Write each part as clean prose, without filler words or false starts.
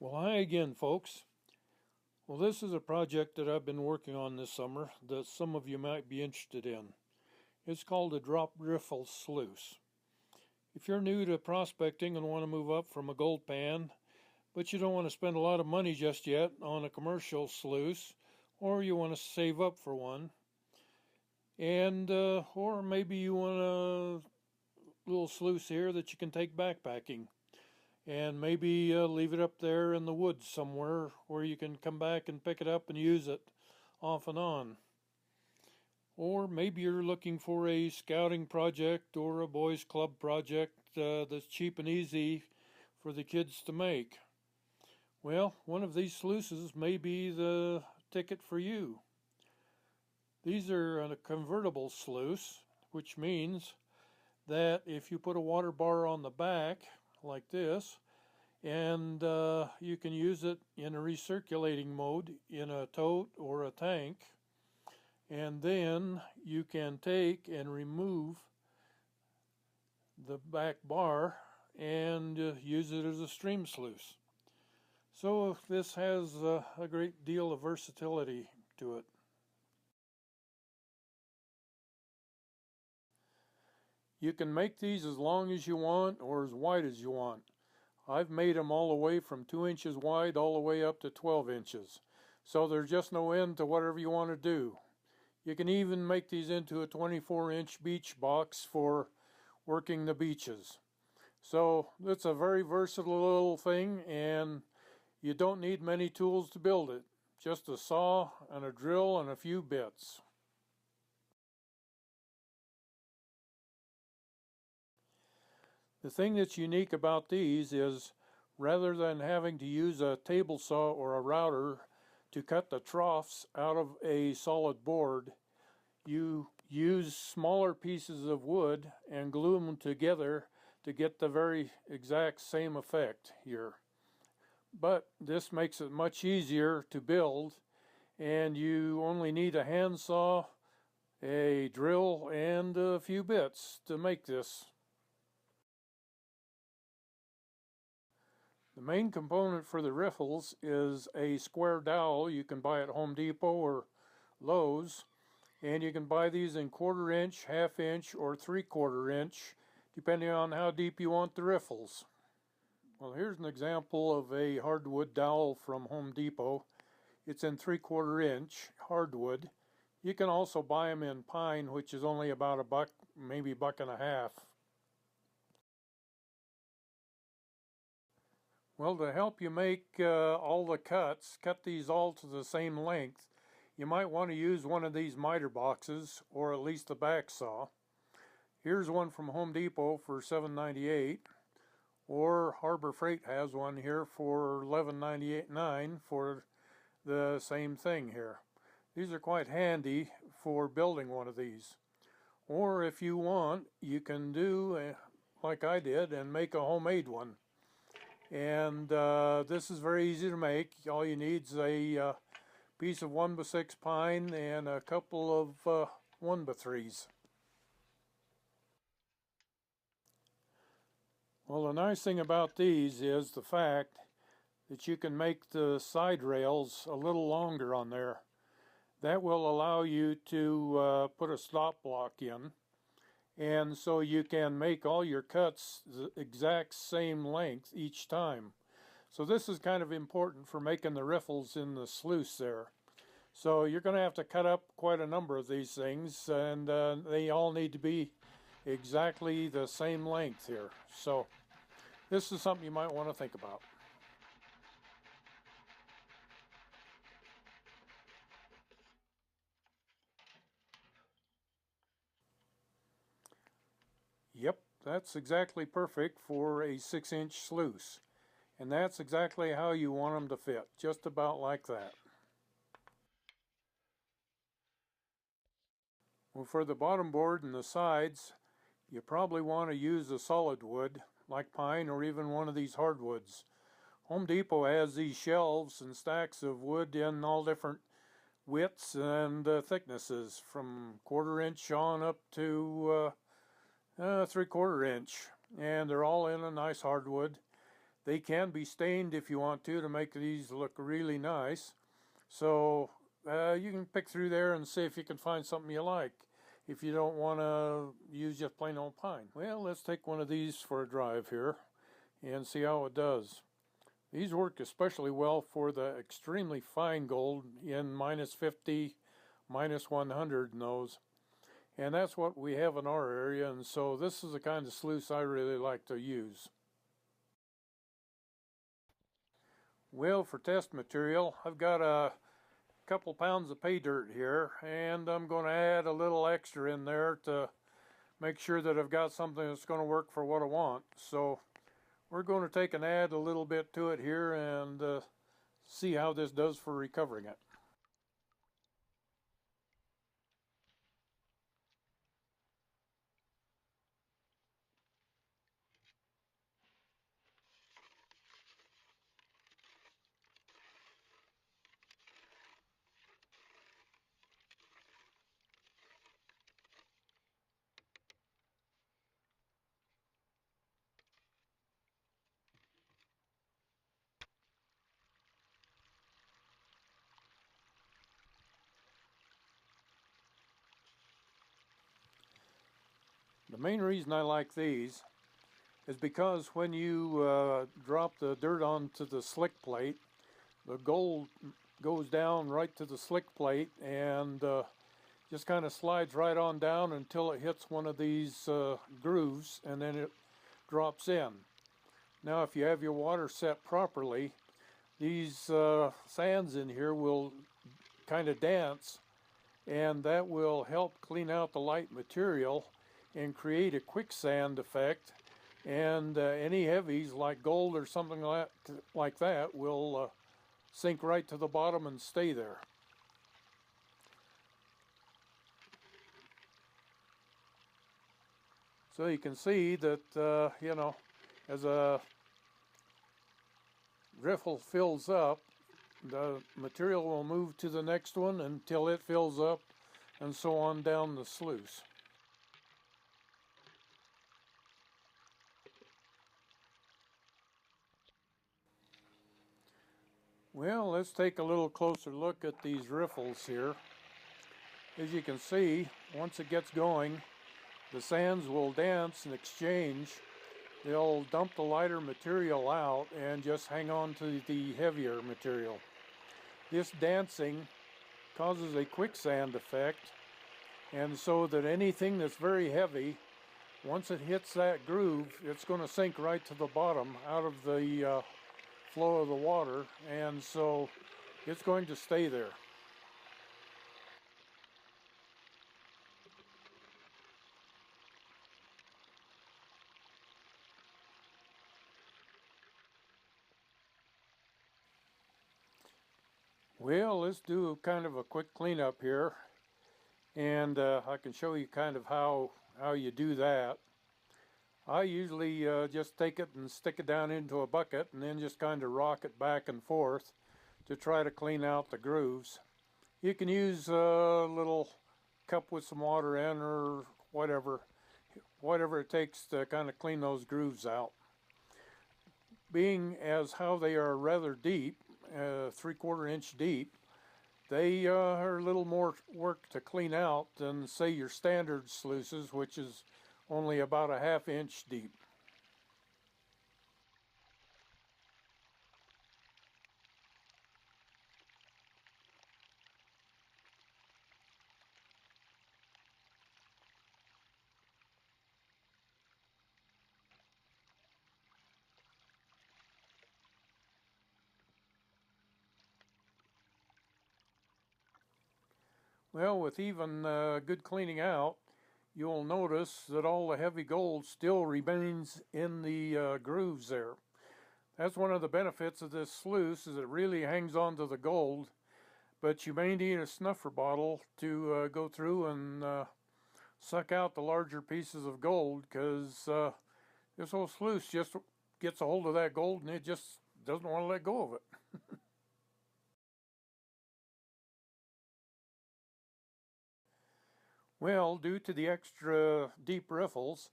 Well, hi again, folks. Well, this is a project that I've been working on this summer that some of you might be interested in. It's called a Drop Riffle Sluice. If you're new to prospecting and want to move up from a gold pan, but you don't want to spend a lot of money just yet on a commercial sluice, or you want to save up for one, and or maybe you want a little sluice here that you can take backpacking, and maybe leave it up there in the woods somewhere where you can come back and pick it up and use it off and on. Or maybe you're looking for a scouting project or a boys club project that's cheap and easy for the kids to make. Well, one of these sluices may be the ticket for you. These are a convertible sluice, which means that if you put a water bar on the back like this, and you can use it in a recirculating mode in a tote or a tank, and then you can take and remove the back bar and use it as a stream sluice. So this has a great deal of versatility to it. You can make these as long as you want or as wide as you want. I've made them all the way from 2 inches wide all the way up to 12 inches. So there's just no end to whatever you want to do. You can even make these into a 24-inch beach box for working the beaches. So it's a very versatile little thing, and you don't need many tools to build it. Just a saw and a drill and a few bits. The thing that's unique about these is, rather than having to use a table saw or a router to cut the troughs out of a solid board, you use smaller pieces of wood and glue them together to get the very exact same effect here. But this makes it much easier to build, and you only need a handsaw, a drill, and a few bits to make this. The main component for the riffles is a square dowel you can buy at Home Depot or Lowe's, and you can buy these in 1/4 inch, 1/2 inch, or 3/4 inch, depending on how deep you want the riffles. Well, here's an example of a hardwood dowel from Home Depot. It's in 3/4 inch hardwood. You can also buy them in pine, which is only about $1, maybe $1.50. Well, to help you make all the cuts, cut these all to the same length, you might want to use one of these miter boxes, or at least a back saw. Here's one from Home Depot for $7.98, or Harbor Freight has one here for $11.98 for the same thing here. These are quite handy for building one of these. Or if you want, you can do like I did and make a homemade one. And this is very easy to make. All you need is a piece of 1x6 pine and a couple of 1x3s. Well, the nice thing about these is the fact that you can make the side rails a little longer on there. That will allow you to put a stop block in, and so you can make all your cuts the exact same length each time. So this is kind of important for making the riffles in the sluice there. So you're going to have to cut up quite a number of these things, and they all need to be exactly the same length here. So this is something you might want to think about. Yep, that's exactly perfect for a 6-inch sluice. And that's exactly how you want them to fit, just about like that. Well, for the bottom board and the sides, you probably want to use a solid wood, like pine or even one of these hardwoods. Home Depot has these shelves and stacks of wood in all different widths and thicknesses, from 1/4 inch on up to 3/4 inch, and they're all in a nice hardwood. They can be stained if you want to make these look really nice. So you can pick through there and see if you can find something you like if you don't want to use just plain old pine. Well, let's take one of these for a drive here and see how it does. These work especially well for the extremely fine gold in -50, -100 in those. And that's what we have in our area, and so this is the kind of sluice I really like to use. Well, for test material, I've got a couple pounds of pay dirt here, and I'm going to add a little extra in there to make sure that I've got something that's going to work for what I want. So we're going to take and add a little bit to it here and see how this does for recovering it. The main reason I like these is because when you drop the dirt onto the slick plate, the gold goes down right to the slick plate and just kind of slides right on down until it hits one of these grooves, and then it drops in. Now if you have your water set properly, these sands in here will kind of dance, and that will help clean out the light material and create a quicksand effect, and any heavies like gold or something like that will sink right to the bottom and stay there. So you can see that, you know, as a riffle fills up, the material will move to the next one until it fills up, and so on down the sluice. Well, let's take a little closer look at these riffles here. As you can see, once it gets going, the sands will dance and exchange. They'll dump the lighter material out and just hang on to the heavier material. This dancing causes a quicksand effect, and so that anything that's very heavy, once it hits that groove, it's going to sink right to the bottom out of the flow of the water, and so it's going to stay there. Well, let's do kind of a quick cleanup here, and I can show you kind of how you do that. I usually just take it and stick it down into a bucket and then just kind of rock it back and forth to try to clean out the grooves. You can use a little cup with some water in, or whatever it takes to kind of clean those grooves out. Being as how they are rather deep, 3/4 inch deep, they are a little more work to clean out than, say, your standard sluices, which is only about a 1/2 inch deep. Well, with even good cleaning out, you'll notice that all the heavy gold still remains in the grooves there. That's one of the benefits of this sluice, is it really hangs on to the gold, but you may need a snuffer bottle to go through and suck out the larger pieces of gold, because this whole sluice just gets a hold of that gold and it just doesn't want to let go of it. Well, due to the extra deep riffles,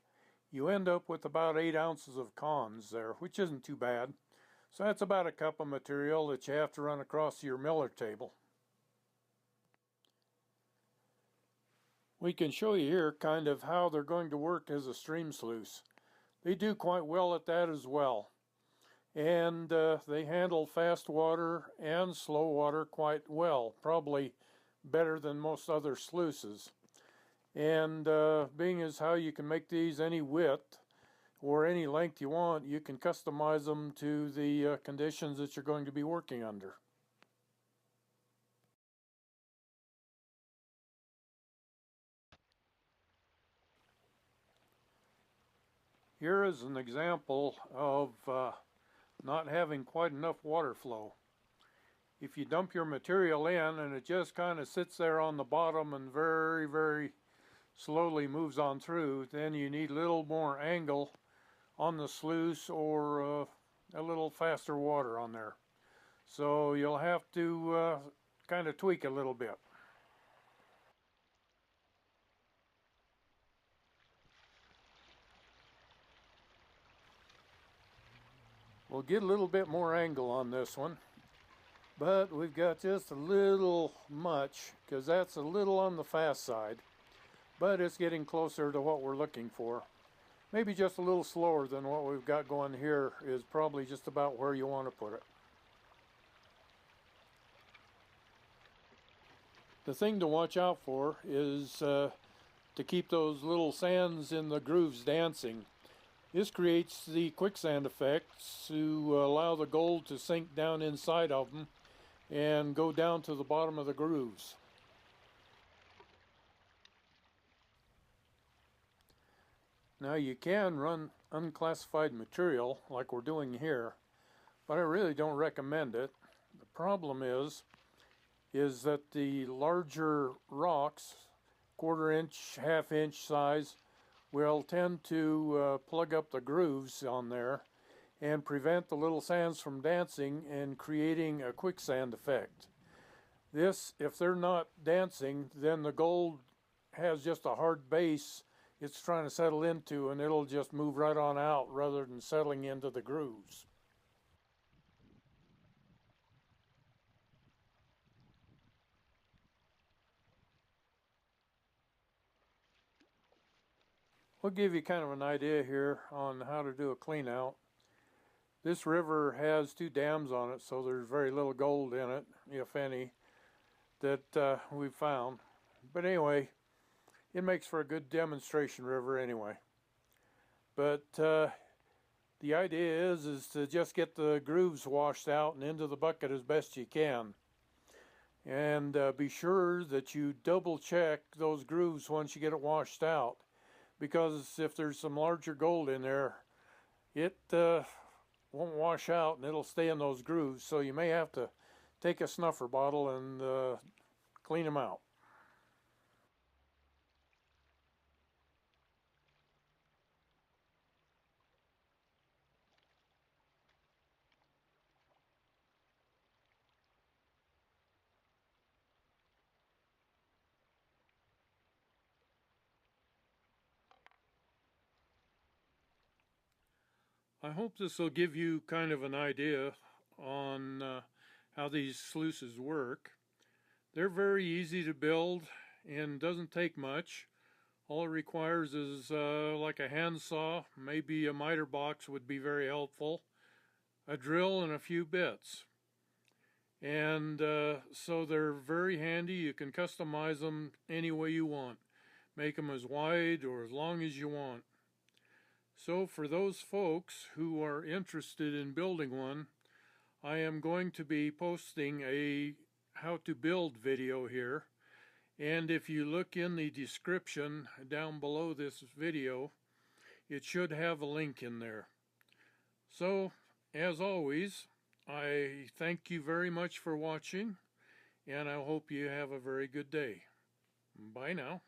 you end up with about 8 ounces of cons there, which isn't too bad. So that's about a cup of material that you have to run across your miller table. We can show you here kind of how they're going to work as a stream sluice. They do quite well at that as well. And they handle fast water and slow water quite well, probably better than most other sluices. And being as how you can make these any width or any length you want, you can customize them to the conditions that you're going to be working under. Here is an example of not having quite enough water flow. If you dump your material in and it just kind of sits there on the bottom and very slowly moves on through, then you need a little more angle on the sluice or a little faster water on there. So you'll have to kind of tweak a little bit. We'll get a little bit more angle on this one, but we've got just a little much because that's a little on the fast side, but it's getting closer to what we're looking for. Maybe just a little slower than what we've got going here is probably just about where you want to put it. The thing to watch out for is to keep those little sands in the grooves dancing. This creates the quicksand effect to allow the gold to sink down inside of them and go down to the bottom of the grooves. Now you can run unclassified material like we're doing here, but I really don't recommend it. The problem is that the larger rocks, 1/4 inch, 1/2 inch size, will tend to plug up the grooves on there and prevent the little sands from dancing and creating a quicksand effect. This, if they're not dancing, then the gold has just a hard base it's trying to settle into, and it'll just move right on out rather than settling into the grooves. We'll give you kind of an idea here on how to do a clean out. This river has 2 dams on it, so there's very little gold in it, if any, that we've found. But anyway, it makes for a good demonstration river anyway. But the idea is to just get the grooves washed out and into the bucket as best you can. And be sure that you double check those grooves once you get it washed out, because if there's some larger gold in there, it won't wash out and it'll stay in those grooves, so you may have to take a snuffer bottle and clean them out. I hope this will give you kind of an idea on how these sluices work. They're very easy to build and doesn't take much. All it requires is like a handsaw, maybe a miter box would be very helpful, a drill and a few bits. And so they're very handy. You can customize them any way you want. Make them as wide or as long as you want. So for those folks who are interested in building one, I am going to be posting a how to build video here. And if you look in the description down below this video, it should have a link in there. So, as always, I thank you very much for watching, and I hope you have a very good day. Bye now.